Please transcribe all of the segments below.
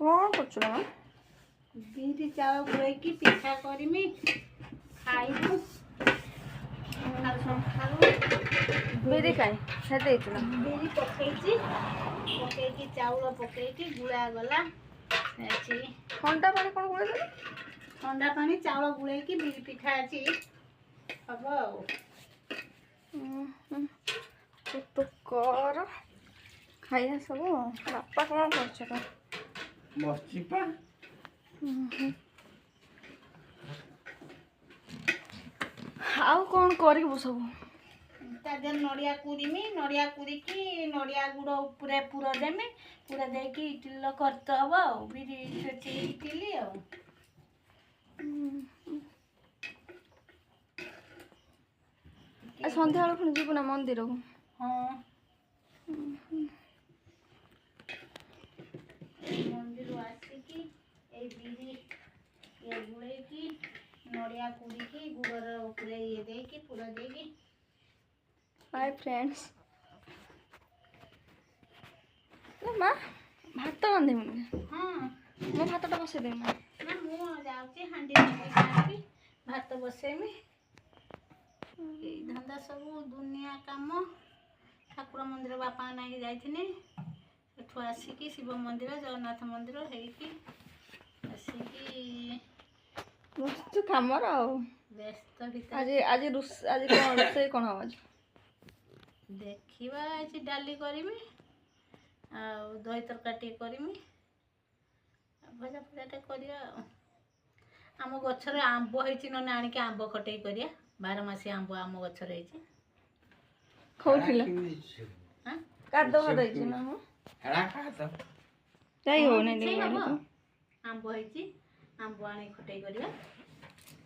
कौन करछु ना बिरी चाउल गुळेकी पिठा करमी खाइबु बिरी खाई से देछु ना बिरी पकेइकी चाउल पकेइकी गुळा गला अछि ठंडा पानी कौन गुळे दे ठंडा पानी चाउल गुळेकी बिरी पिठा अछि हबो तो कर खाइया सब बापा कौन करछ तो बसची पा आउ कौन करिबु सब ताजे नड़िया कुरीमी नड़िया कुरीकी नड़िया गुड़ उपरे पूरा देमी पूरा देकी इटिल करते हबो बिरी छेची इटिली आ संध्या बेला पुणी जीवना मंदिर को हाँ मंदिर आसिकी ए बिरी ये गुळेकी नड़िया कुरीकी गुड़र उपरे ये देकी पूरा देकी हाय फ्रेंड्स माँ भात रांधे मुझे हाँ मो भातटा बसई दे माँ ना मु जाउची हांडी भात बसेमी धंदा सब दुनिया काम ठाकुर मंदिर बापा नाई जाइथिने एठु आसिकी शिव मंदिर जगन्नाथ मंदिर हेकी आसिकी मस्त कामर आ व्यस्त भीतर आज आज आज कौन रोषे कौन हम आज देखिबा अछि डाली करमी आ दही तरकारी करमी भजा फजाटे करिया आम गछरे आंब हेछि न आनिके आंब खटई करिया 12 मासी आंब आम गछरे हेछि खौथिला हां कादो हदै छि ना हेड़ा खा तो जाई हो नै दे आंब हेछि आंब आनी खटई करिया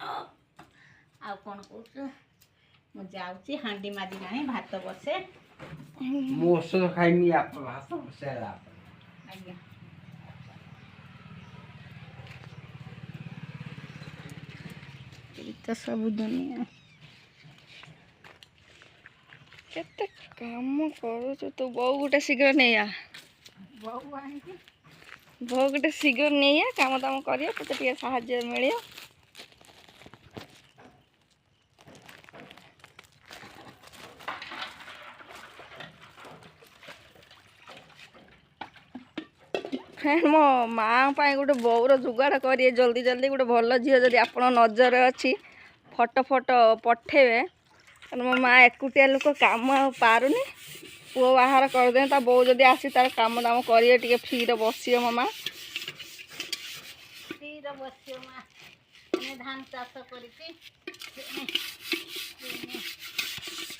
आ कोन कहू मु जाउची हांडी मादी गाणी भात बसे मोस खाइमी आप भात बसेला आज्ञा तो सब दुनिया केते काम करू तो बहु गोटे शीघ्र नहीं आ बहु आनिकी बहु गोटे शीघ्र नहीं आ काम दाम करिया तो टिके साहाय्य मिलियो फ्रेंड मो माँ पाई गोटे बौर जुगाड़ करिए जल्दी जल्दी गोटे भल झील जदि आप नजर अच्छी फटो फटो पठेबे मो माँ एकुटिया लोक काम पारुनी पुओ बाहर करदे ता बो जदि आसी तार काम दाम करिए टिके फ्री रे बसिए मो माँ फ्री रे बसियो माँ ने धान चाष करिकी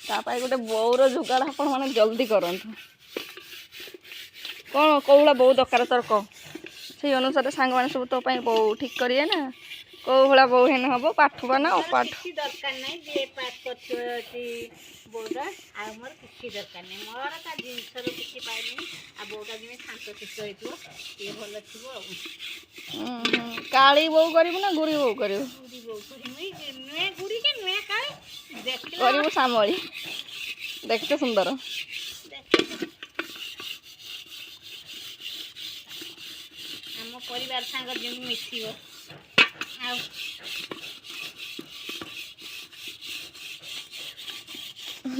तापाई गोटे बौर जुगाड़ आपण माने जल्दी करंतु कौन कौला बहु दरकार तोर कह से अनुसार सांग मैंने सब तो बो ठीक करिए ना कौ भाया बो हेन हम पाठवा ना पाठ किसी दरकार नहीं बे पास करछी बोडा आ मोर किसी दरकार नहीं मोर का जिंसर किसी पाइनी आ बोडा जिमे शांत शिष्ट होइतो ये भल थिबो काली बो करिबु ना गुरी बो करिबु गुडी बो गुडी नुए गुडी के नुए काले देखला करिबु सामरी देखते सुंदर आम परिवार सांग जो मिसिबो आ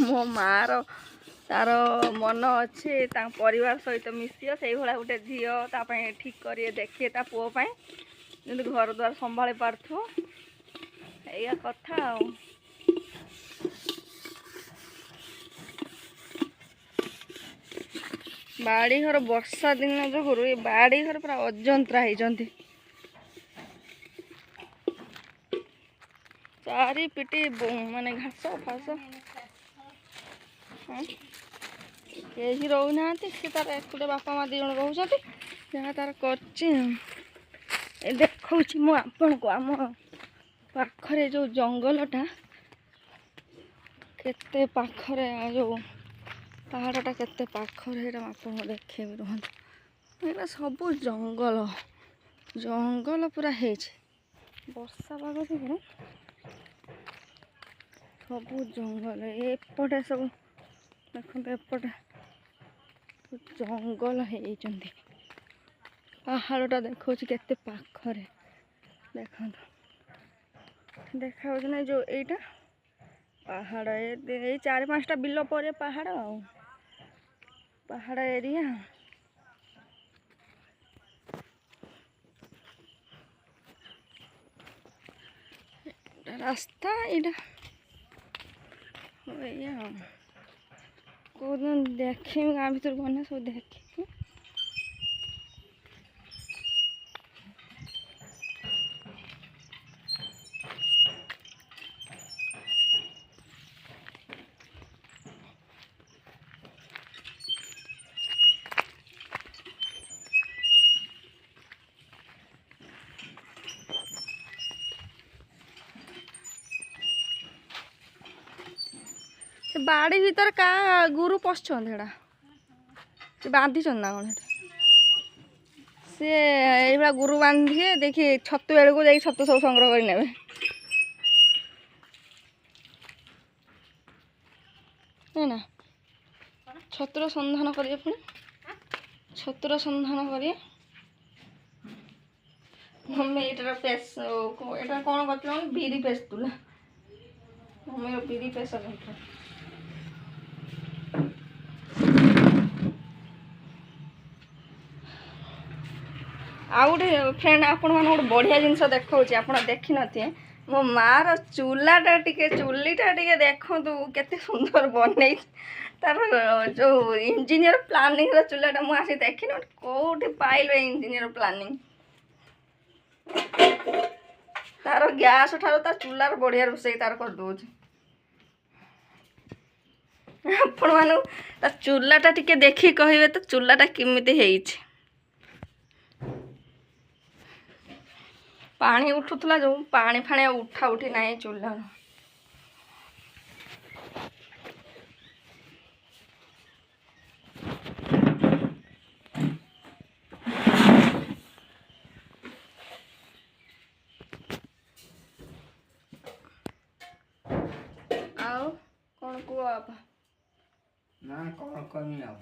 मो माँ रो तार मन अच्छे परिवार सहित मिसियो से भाया गोटे झील तापाई ठीक करिए देखिए ता पुओ पाई जमी घर द्वार संभाली पार्थो या कथा आ बाड़ी घर वर्षा दिन जो ये बाड़ी घर पूरा अजंत्रा होती चारि पिटी माने घास फास कहीं रोना सी तार एक बापा माँ दिज रोचे जहाँ तार कर देखा मुझे को आम पाखरे जो जंगलटा केते पाखरे जो पहाड़टा केते पाखरे आपको देखे भी रुहत सब जंगल जंगल पूरा है वर्षा पाग जो सब जंगल एपटे सब देखते एपटे जंगल है ପାହାଡ଼ଟା ଦେଖାଉଛି କେତେ ପାଖରେ ଦେଖନ୍ତୁ ଦେଖାଉଛି ନା ଯେଉଁ ଏଇଟା ପାହାଡ଼ ଏଇ 4-5ଟା ବିଲ ପରେ ପାହାଡ଼ ଆଉ ପାହାଡ଼ ଏରିଆ ରାସ୍ତା ଏଇଟା ଏଇଆ ଆଉ କେଉଁଦିନ ଦେଖିବି ଗାଁ ଭିତରକୁ ଗଲେ ସବୁ ଦେଖିବି। ସେ ବାଡ଼ି ଭିତରେ କା ଗୁରୁ ପଶଛନ୍ତି ସେଟା ସେ ବାନ୍ଧିଛନ୍ତି ନା କ'ଣ ସେଟା ସେ ଏଇଭଳିଆ ଗୁରୁ ବାନ୍ଧିବେ ଦେଖି ଛତୁ ବେଳକୁ ଯାଇକି ଛତୁ ସବୁ ସଂଗ୍ରହ କରି ନେବେ। ନା ଛତୁର ସନ୍ଧାନ କରିବେ ପୁଣି ଛତୁର ସନ୍ଧାନ କରିବେ। ମମ୍ମୀ ଏଇଟାର ପେଷ୍ଟ ଏଇଟା କ'ଣ କରିଥିଲା ବିରି ପେଷ୍ଟ ତୁଲା ମମ୍ମୀର ବିରି ପେଷ୍ଟ କରିଥିଲା। ଆଉ ଗୋଟେ ଫ୍ରେଣ୍ଡ ଆପଣମାନଙ୍କୁ ଗୋଟେ ବଢ଼ିଆ ଜିନିଷ ଦେଖାଉଛି ଆପଣ ଦେଖିନଥିବେ ମୋ ମାଆର ଚୁଲିଟା ଟିକେ ଦେଖନ୍ତୁ କେତେ ସୁନ୍ଦର ବନେଇଛି ତାର ଯେଉଁ ଇଞ୍ଜିନିୟର ପ୍ଲାନିଂର ଚୁଲାଟା ମୁଁ ଆସି ଦେଖିନି କେଉଁଠି ପାଇଲେ ଇଞ୍ଜିନିୟର ପ୍ଲାନିଂ ତାର ଗ୍ୟାସ୍ ଠାରୁ ତା ଚୁଲାର ବଢ଼ିଆ ରୋଷେଇ ତାର କରିଦେଉଛି। ଆପଣମାନଙ୍କୁ ତା ଚୁଲାଟା ଟିକେ ଦେଖିକି କହିବେ ତ ଚୁଲାଟା କେମିତି ହେଇଛି। ପାଣି ଉଠୁଥିଲା ଯେଉଁ ପାଣି ଫାଣି ଆଉ ଉଠା ଉଠି ନାହିଁ ଚୁଲାର। ଆଉ କ'ଣ କୁହ ବାପା? ନା କ'ଣ କମି ଆଉ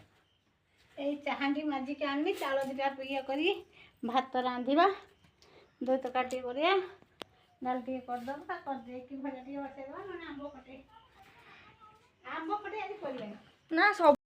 ଏଇ ଚାହାଣ୍ଡି ମାଜିକି ଆଣିବି ଚାଉଳ ଦୁଇଟା ଇଏ କରି ଭାତ ରାନ୍ଧିବା ଦହି ତରକାରୀ ଟିକେ କରିବା ଡାଲି ଟିକେ କରିଦେବା କରିଦେଇକି ଭଜା ଟିକେ ବସେଇଦେବା ନହେଲେ ଆମ୍ବ ଖଟେ ଆଜି କରିବାନି ନା ସବୁ